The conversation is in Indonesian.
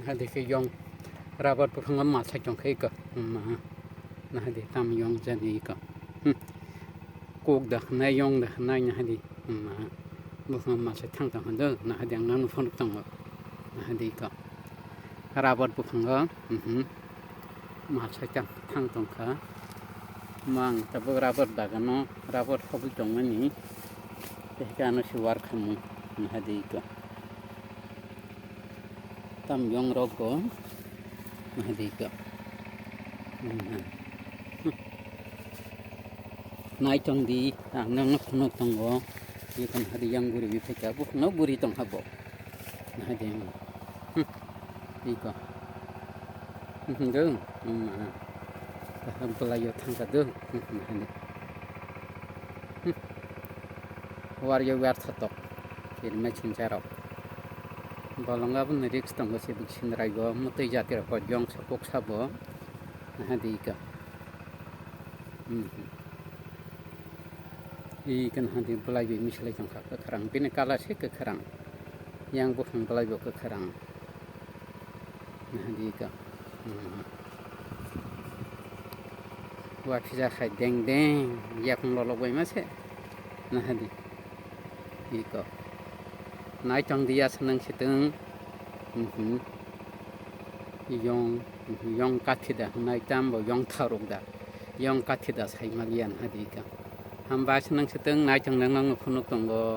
hadi ke yong rabat pufang ma sa chong ke ka ma na hadi tam yong jadi ka kok da na yong da na nya hadi ma pufang ma sa thang ta hande na hadi ang nang phon tang na hadi ka rabat pufang ma sa chang thang tong ka mang ta bu rabat da ga no rabat khobu chong ni te ka no si war khamu na hadi ka tam yong rogo mahadika nai tong di nang khno tong go ye kan hadi yang guri bi pheka bu no guri tong habo mahadi ika deng ta bla yo thang ka deng mahadi war yo war thatok kir me chincharo balonga pun riks tanggo se biksin raigo mutai jatir ko jong sapok sabo hadi ka ikan hadi belai bi mislai jong ka kerang bine kala se ke kerang yang bukan belai bo ke kerang hadi ka wa pizza khai deng deng yak lolo boi ma se na hadi ika nai chong dia senang siteng yong kathida nai tambo yong tharuk da yong kathida sai malian hadika hamba senang siteng nai chong nang phunuk tonggo